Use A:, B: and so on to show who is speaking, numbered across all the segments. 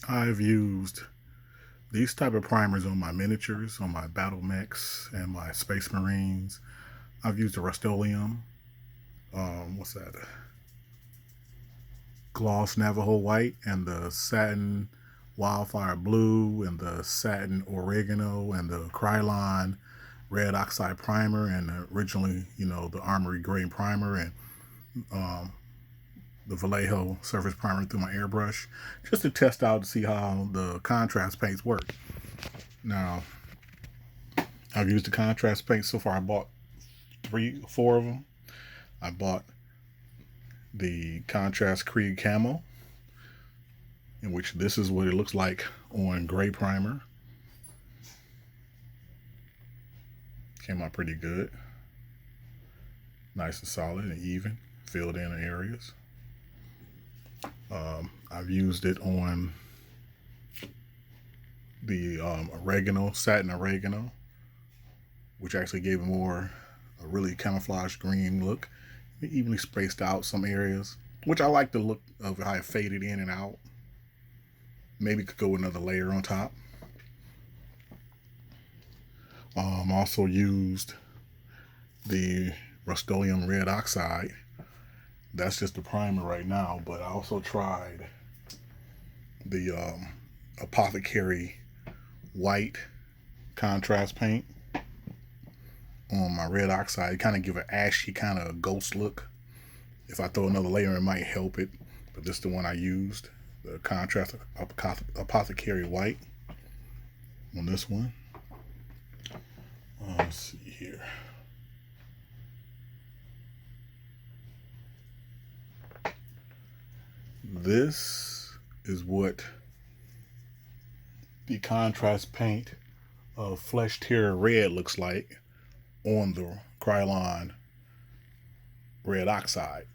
A: I've used these type of primers on my miniatures, on my battle mechs, and my space marines. I've used the Rust-Oleum. What's that? Gloss Navajo White and the Satin Wildfire Blue and the Satin Oregano and the Krylon Red Oxide Primer and originally, the Armory Green Primer and um, the Vallejo Surface Primer through my airbrush just to test out to see how the contrast paints work. Now, I've used the contrast paints so far. I bought four of them. I bought the Contrast Creed Camo, in which this is what it looks like on gray primer. Came out pretty good. Nice and solid and even, filled in areas. I've used it on the oregano, satin oregano, which actually gave it more a really camouflage green look. It evenly spaced out some areas, which I like the look of how it faded in and out. Maybe could go another layer on top. Also used the Rust-Oleum Red Oxide. That's just the primer right now, but I also tried the Apothecary White contrast paint on my red oxide. Kind of give an ashy kind of ghost look. If I throw another layer, it might help it, but this is the one I used, the contrast Apothecary White on this one. Let's see here. This is what the contrast paint of Flesh Tear Red looks like on the Krylon Red Oxide.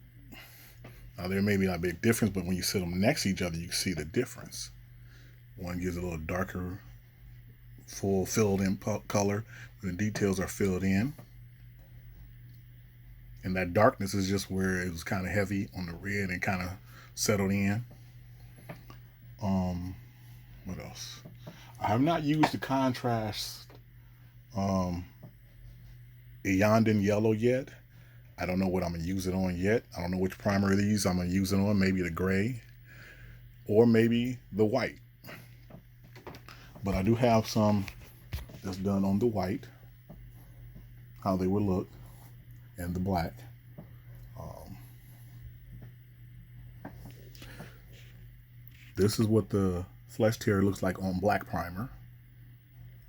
A: Now, there may be not a big difference, but when you sit them next to each other, you can see the difference. One gives a little darker, full filled in color, the details are filled in. And that darkness is just where it was kind of heavy on the red and kind of settled in. What else? I have not used the contrast Iyanden Yellow yet. I don't know what I'm going to use it on yet. I don't know which primer of these I'm going to use it on. Maybe the gray or maybe the white. But I do have some that's done on the white, how they would look, and the black. This is what the Flesh Tear looks like on black primer.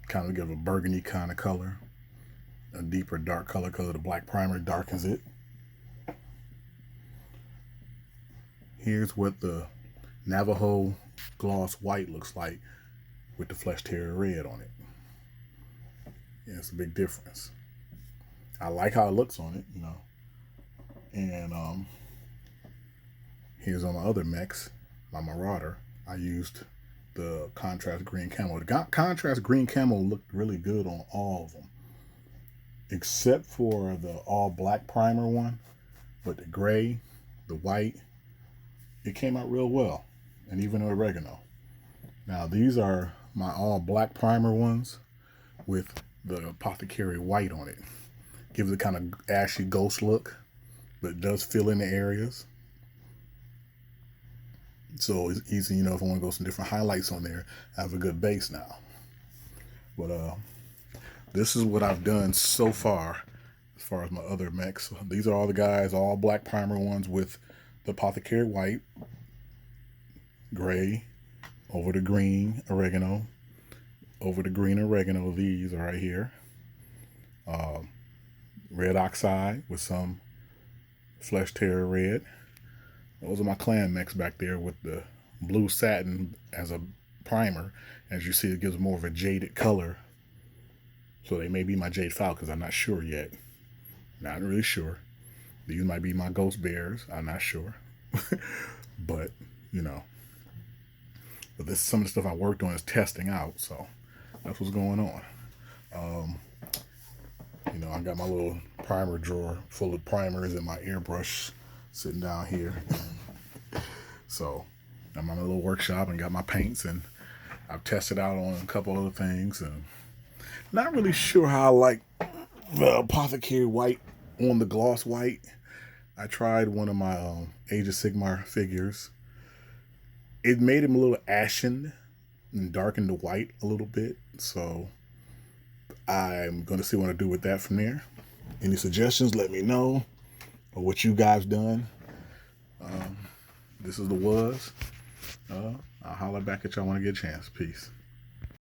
A: Kind of give a burgundy kind of color, a deeper dark color because the black primer darkens it. Here's what the Navajo Gloss White looks like with the Flesh Tear Red on it. Yeah, it's a big difference. I like how it looks on it, And here's on my other mechs, my Marauder. I used the contrast green camo. The contrast green camo looked really good on all of them, except for the all black primer one. But the gray, the white, it came out real well, and even the oregano. Now these are my all black primer ones with the Apothecary White on it. Gives it kind of ashy ghost look, but it does fill in the areas. So it's easy, if I want to go some different highlights on there, I have a good base now. But this is what I've done so far as as my other mechs. These are all the guys, all black primer ones with the Apothecary White, gray, over the green oregano, over the green oregano. These are right here. Red oxide with some Flesh Tear Red. Those are my clan mechs back there with the blue satin as a primer. As you see, it gives more of a jaded color. So they may be my Jade Falcons. I'm not sure yet. Not really sure. These might be my Ghost Bears. I'm not sure. But, But this some of the stuff I worked on is testing out. So that's what's going on. I got my little primer drawer full of primers and my airbrush sitting down here. So I'm in my little workshop and got my paints, and I've tested out on a couple other things, and not really sure how I like the apothecary white on the gloss white. I tried one of my Age of Sigmar figures. It made him a little ashen and darkened the white a little bit. So I'm going to see what I do with that from there. Any suggestions, let me know. Or what you guys done. This is the Was. I'll holler back at y'all when I get a chance. Peace.